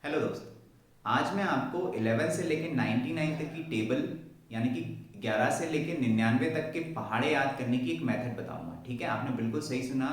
Hello दोस्त। आज मैं आपको 11 से लेके 99 तक की टेबल यानी कि 11 से लेके 99 तक के पहाड़े याद करने की एक मेथड बताऊंगा। ठीक है, आपने बिल्कुल सही सुना।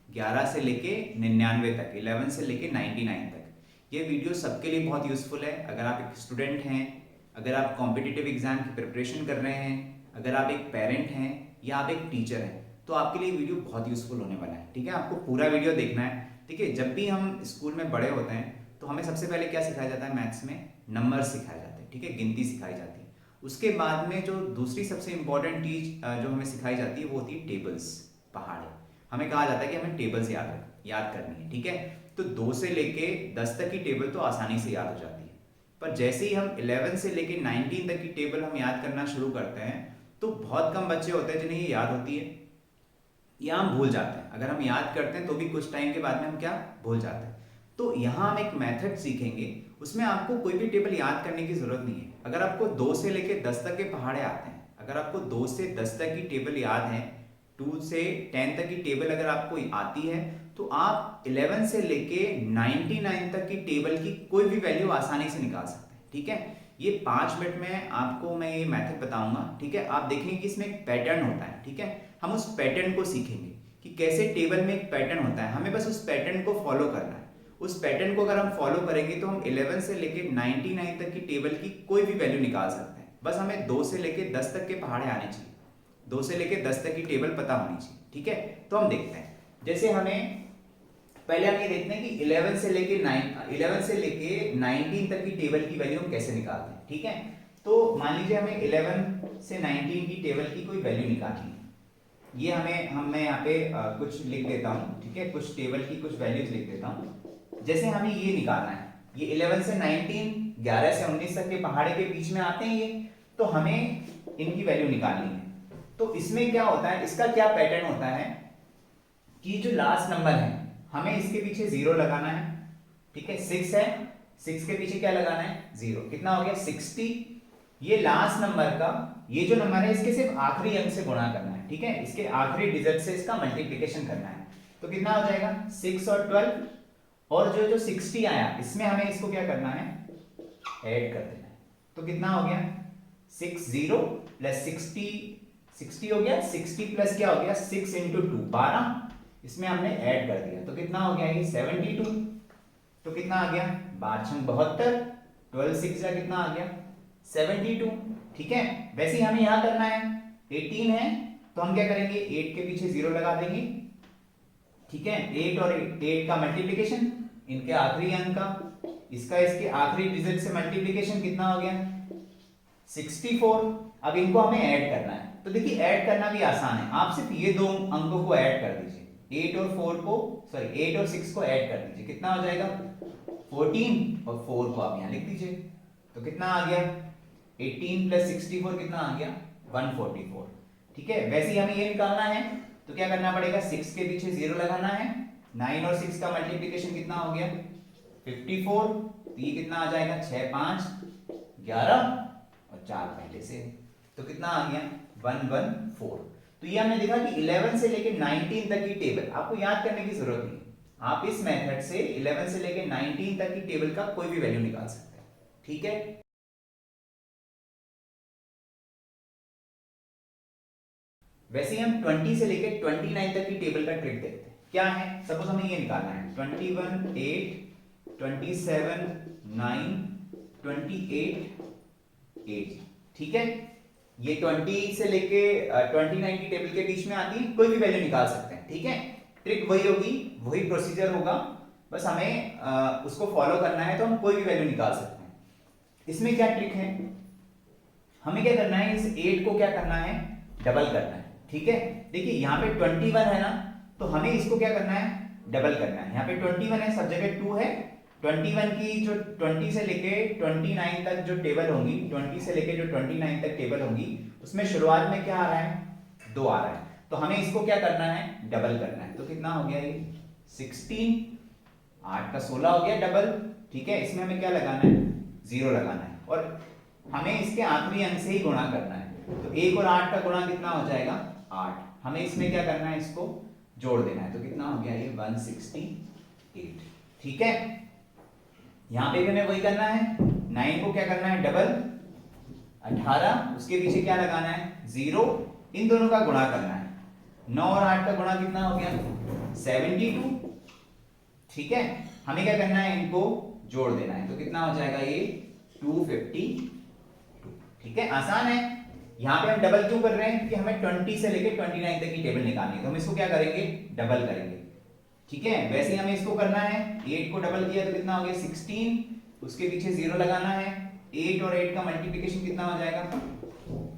11 से लेके 99 तक, 11 से लेके 99 तक। ये वीडियो सबके लिए बहुत यूज़फुल है। अगर आप एक स्टूडेंट हैं, अगर आप कॉम्पिटिटिव एग्जाम की प्रिपरेशन कर रहे हैं, अगर आप एक पेरेंट हैं या आप एक टीचर हैं, तो आपके लिए वीडियो बहुत यूज़फुल होने वाला है। ठीक है, आपको पूरा वीडियो देखना है। ठीक है, जब भी हम स्कूल में बड़े होते हैं तो हमें सबसे पहले क्या सिखाया जाता है? मैथ्स में नंबर सिखाए जाते हैं। ठीक है, गिनती सिखाई जाती है। उसके बाद में जो दूसरी सबसे इंपॉर्टेंट चीज जो हमें सिखाई जाती है वो होती है टेबल्स, पहाड़े। हमें कहा जाता है कि हमें टेबल्स याद करनी है। ठीक है, तो 2 से लेके 10 तक की टेबल तो आसानी से याद हो जाती है। पर जैसे ही हम 11 से लेके 19 तक की टेबल हम याद करना शुरू करते हैं तो बहुत कम बच्चे होते हैं जिन्हें ये याद होती है या हम भूल जाते हैं। अगर हम याद करते हैं तो भी कुछ टाइम के बाद में हम क्या भूल जाते हैं। तो यहाँ हम एक मेथड सीखेंगे, उसमें आपको कोई भी टेबल याद करने की जरूरत नहीं है। अगर आपको 2 से लेकर 10 तक के पहाड़े आते हैं, अगर आपको 2 से 10 तक की टेबल याद है, 2 से 10 तक की टेबल अगर आपको आती है, तो आप 11 से लेके 99 तक की टेबल की कोई भी वैल्यू आसानी से निकाल सकते हैं। ठीक है, ये 5 मिनट में आपको मैं ये मेथड बताऊंगा। ठीक है, आप देखेंगे कि इसमें एक पैटर्न होता है। ठीक है, हम उस पैटर्न को सीखेंगे कि कैसे टेबल में एक पैटर्न होता है, हमें बस उस पैटर्न को फॉलो करना है। उस पैटर्न को अगर हम फॉलो करेंगे तो हम 11 से लेके 99 तक की टेबल की कोई भी वैल्यू निकाल सकते हैं। बस हमें 2 से लेके 10 तक के पहाड़े आने चाहिए, 2 से लेके 10 तक की टेबल पता होनी चाहिए। ठीक है, तो हम देखते हैं। जैसे हमें पहले हम ये देखते हैं कि 11 से लेके 19 तक की टेबल की वैल्यू हम कैसे निकालते हैं। ठीक है, तो मान लीजिए हमें 11 से 19 की टेबल की कोई वैल्यू निकालनी है। ये मैं यहाँ पे कुछ लिख देता हूँ। ठीक है, कुछ टेबल की कुछ वैल्यूज लिख देता हूँ। जैसे हमें ये निकालना है, ये 11 से 19, 11 से 19 तक के पहाड़े के बीच में आते हैं ये, तो हमें इनकी वैल्यू निकालनी है। तो इसमें क्या होता है, इसका क्या पैटर्न होता है कि जो लास्ट नंबर है हमें इसके पीछे 0 लगाना है। ठीक है, 6 है, 6 के पीछे क्या लगाना है? 0। कितना हो गया? 60। ये लास्ट नंबर का, ये जो नंबर है इसके सिर्फ आखिरी अंक से गुणा करना है। ठीक है, इसके आखिरी डिजिट से इसका मल्टीप्लिकेशन करना है। तो कितना हो जाएगा? 6 और 12, और जो जो 60 आया इसमें हमें इसको क्या करना है? ऐड कर देना है। तो कितना हो गया? 60 प्लस 60, 60 हो गया। 60 प्लस क्या हो गया? 6 इंटू 2, 12। इसमें हमने ऐड कर दिया तो कितना हो गया? ये 72। तो कितना आ गया? 12×72, 12 6 का कितना आ गया? 72। ठीक है, वैसे ही हमें यहां करना है। 18 है तो हम क्या करेंगे? 8 के पीछे 0 लगा देंगे। ठीक है, 8 और 8 का मल्टीप्लिकेशन, इनके आखिरी अंक का, इसका इसके आखिरी डिजिट से मल्टीप्लिकेशन कितना हो गया? 64। अब इनको हमें ऐड करना है। तो देखिए ऐड करना भी आसान है, आप सिर्फ ये दो अंकों को ऐड कर दीजिए। 8 और 4 को, सॉरी 8 और 6 को ऐड कर दीजिए। कितना हो जाएगा? 14, और 4 को आप यहां लिख दीजिए। तो कितना आ गया? 18 प्लस 64 कितना आ गया? 144। ठीक है, वैसे ही हमें ये निकालना है तो क्या करना पड़ेगा? 6 के पीछे 0 लगाना है। 9 और 6 का मल्टीप्लिकेशन कितना हो गया? 54। तो ये कितना आ जाएगा? 6 5 11, और 4 पहले से। तो कितना आ गया? 114। तो ये हमने देखा कि 11 से लेके 19 तक की टेबल आपको याद करने की जरूरत नहीं। आप इस मेथड से 11 से लेके 19 तक की टेबल का कोई भी वैल्यू निकाल सकते हैं। ठीक है, वैसे ही हम 20 से लेके 29 तक की टेबल का ट्रिक देखते हैं। क्या है? सपोज हमें ये निकालना है 21 8, 27 9, 28 8। ठीक है, ये 20 से लेके 29 की टेबल के बीच में आती है, कोई भी वैल्यू निकाल सकते हैं। ठीक है, ट्रिक वही होगी, वही प्रोसीजर होगा, बस हमें उसको फॉलो करना है तो हम कोई भी वैल्यू निकाल सकते हैं। इसमें क्या ट्रिक है? हमें क्या करना है? इस 8 को क्या करना है? डबल करना है। ठीक है, देखिए यहाँ पे 21 है ना, तो हमें इसको क्या करना है? डबल करना है। यहाँ पे 21 है, सब जगह 2 है। 21 की जो 20 से लेके 29 तक जो टेबल होंगी, 20 से लेके जो 29 तक टेबल होंगी, उसमें शुरुआत में क्या आ रहा है? 2 आ रहा है। तो हमें इसको क्या करना है? डबल करना है। तो कितना हो गया? ये 16, 8 का 16 हो गया डबल। ठीक है, इसमें हमें क्या लगाना है? 0 लगाना है, और हमें इसके आखिरी अंक से ही गुणा करना है। तो 1 और 8 का गुणा कितना हो जाएगा? 8। हमें इसमें क्या करना है? इसको जोड़ देना है। तो कितना हो गया? ये 168। ठीक है, यहाँ पे भी हमें वही करना है, 9 को क्या करना है डबल, 18 उसके पीछे क्या लगाना है 0, इन दोनों का गुणा करना है। 9 और 8 का गुणा कितना हो गया 72, ठीक है। हमें क्या करना है इनको जोड़ देना है, तो कितना हो जाएगा ये 252, ठीक है। आसान है। यहाँ पे हम डबल क्यों कर रहे हैं कि हमें 20 से लेके 29 तक की टेबल निकालनी है, तो हम इसको क्या करेंगे डबल करेंगे, ठीक है। वैसे ही हमें इसको करना है, 8 को डबल किया तो कितना हो गया 16, उसके पीछे 0 लगाना है। 8 और 8 का मल्टीप्लिकेशन कितना हो जाएगा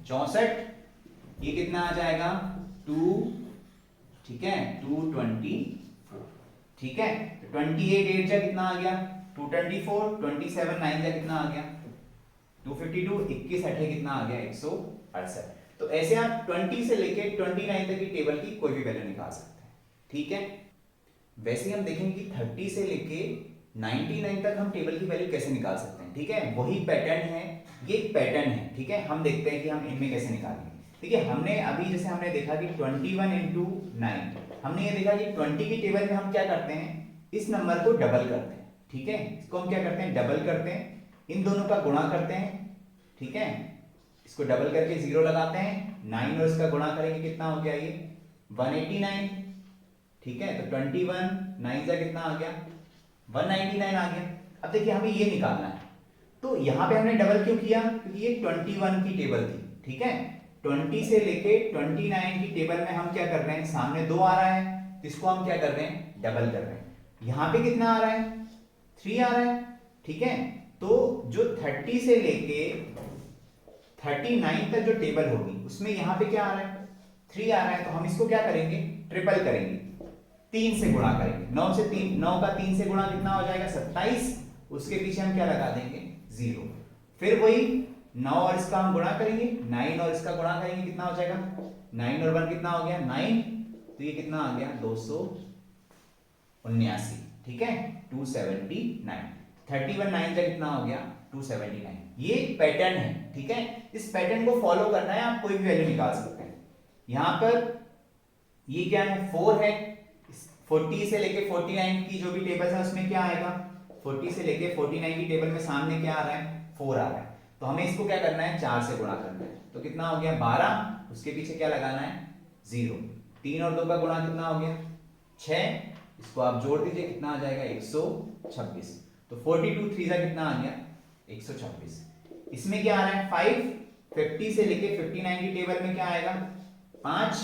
64, ये कितना आ जाएगा 2, ठीक है 224, ठीक है। तो 28 8 जा कितना आ गया 224, 27 9 जा कितना आ गया 252, 21 8 कितना आ गया 168। तो ऐसे आप 20 से लेके 29 तक की टेबल की कोई भी वैल्यू निकाल सकते हैं, ठीक है। वैसे हम देखेंगे कि 30 से लेके 99 तक हम टेबल की वैल्यू कैसे निकाल सकते हैं, ठीक है। वही पैटर्न है, ये एक पैटर्न है, ठीक है। हम देखते हैं कि हम इनमें कैसे निकालेंगे, ठीक है। हमने अभी जैसे हमने देखा कि 21 into 9, हमने ये देखा कि 20 की टेबल में हम क्या करते हैं इस नंबर को डबल करते हैं, ठीक है। इसको हम क्या करते हैं डबल करते हैं, इन दोनों का गुणा करते हैं, ठीक है। इसको डबल करके 0 लगाते हैं, 9 और इसका गुणा करेंगे कितना हो गया ये 189, ठीक है। तो 21 9 से कितना आ गया 199 आ गया। अब देखिए हमें ये निकालना है, तो यहां पे हमने डबल क्यों किया क्योंकि ये 21 की टेबल थी, ठीक है। 20 से लेके 29 की टेबल में हम क्या कर रहे हैं सामने 2 आ रहा है, तो इसको हम क्या कर रहे हैं डबल कर रहे हैं। यहां पे कितना आ रहा है 3 आ रहा है, ठीक है। तो जो 30 से लेके 39 तक जो टेबल होगी उसमें यहां पे क्या आ रहा है 3 आ रहा है, तो हम इसको क्या करेंगे ट्रिपल करेंगे, 3 से गुणा करेंगे। 9 से 3, 9 का 3 से गुणा कितना हो जाएगा 27, उसके पीछे हम क्या लगा देंगे 0। फिर वही 9 और इसका हम गुणा करेंगे, 9 और इसका गुणा करेंगे कितना हो जाएगा 9 और 1 कितना हो गया 9, तो ये कितना आ गया 279, ठीक है 279। 31 9 का कितना हो गया 279। ये एक पैटर्न है, ठीक है। इस पैटर्न को फॉलो करना है, आप कोई भी वैल्यू निकाल सकते हैं। यहां पर ये क्या है 4 है, 40 से लेके 49 की जो भी टेबल है उसमें क्या आएगा 40 से लेके 49 की टेबल में सामने क्या आ रहा है 4 आ रहा है, तो हमें इसको क्या करना है 4 से गुणा करना है। तो कितना हो गया 12, उसके पीछे क्या लगाना है 0। 3 और 2 का गुणा कितना हो गया 6, इसको आप जोड़ दीजिए कितना आ जाएगा 126। तो 42 3 का कितना आ गया 126। इसमें क्या आ रहा है 5, 50 से लेके 59 की टेबल में क्या आएगा 5,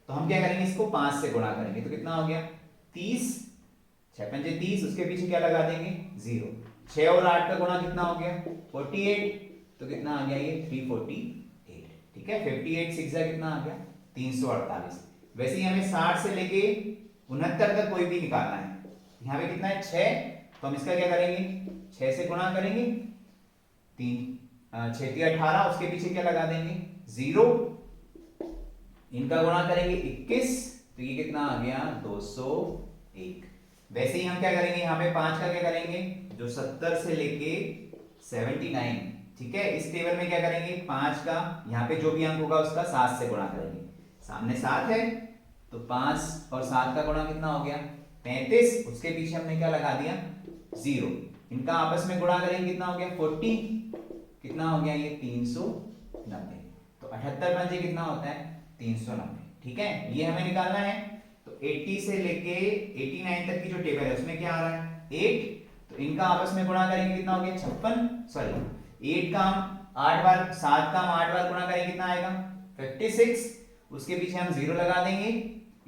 तो हम क्या करेंगे इसको 5 से गुणा करेंगे, तो कितना हो गया 30, 6 पंजे 30, उसके पीछे क्या लगा देंगे 0। 6 और 8 का गुणा कितना हो गया 48, तो कितना आ गया ये 348, ठीक है। 58 6 का कितना आ गया 348। वैसे ही हमें 60 से लेके 69 तक कोई भी निकालना है। यहाँ पे कितना है 6, तो हम इसका क्या करेंगे 6 से गुणा करेंगे, 3 6 18, उसके पीछे क्या लगा देंगे 0, इनका गुणा करेंगे 21, तो ये कितना आ गया 201। वैसे ही हम क्या करेंगे यहाँ पे 5 का क्या करेंगे जो 70 से लेके 79, ठीक है, इस टेबल में क्या करेंगे 5 का यहाँ पे जो भी अंक होगा उसका 7 से गुणा करेंगे। सामने 7 है तो 5 और 7 का गुणा कितना हो गया 35, उसके पीछे हमने क्या लगा दिया 0। इनका आपस में गुणा करेंगे कितना हो गया 40, कितना हो गया ये 390। तो 78 पंजे कितना होता है 390, ठीक है। ये हमें निकालना है। तो 80 से लेके 89 तक की जो टेबल है उसमें क्या आ रहा है 8, तो इनका आपस में गुणा करेंगे कितना हो गया 56, सॉरी 8 का हम 8 बार 7 का हम 8 बार गुणा करेंगे कितना आएगा 56, उसके पीछे हम 0 लगा देंगे,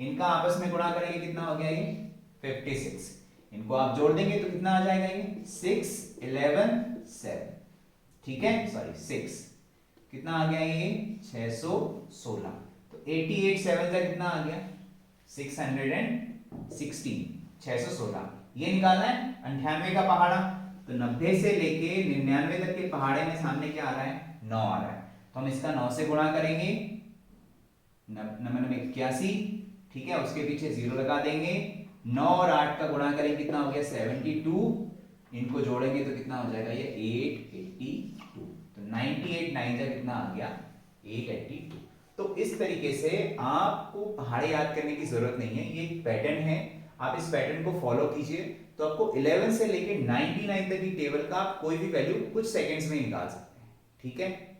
इनका आपस में गुणा करेंगे कितना हो गया ये 56, इनको आप जोड़ देंगे तो कितना आ जाएगा ये 6 11 7, ठीक है, सॉरी 6, कितना आ गया ये 616। तो 88 7 का कितना आ गया 616, 616 ये निकालना है। 98 का पहाड़ा, तो 90 से लेके 99 तक के पहाड़े में सामने क्या आ रहा है 9 आ रहा है, तो हम इसका 9 से गुणा करेंगे 81, ठीक है, उसके पीछे 0 लगा देंगे। 9 और 8 का गुणा करेंगे कितना हो गया 72, इनको जोड़ेंगे तो कितना हो जाएगा ये 882। तो 98 9 का कितना आ गया 882। तो इस तरीके से आपको पहाड़े याद करने की जरूरत नहीं है, ये एक पैटर्न है, आप इस पैटर्न को फॉलो कीजिए तो आपको 11 से लेके 99 तक की टेबल का आप कोई भी वैल्यू कुछ सेकंड्स में निकाल सकते हैं, ठीक है।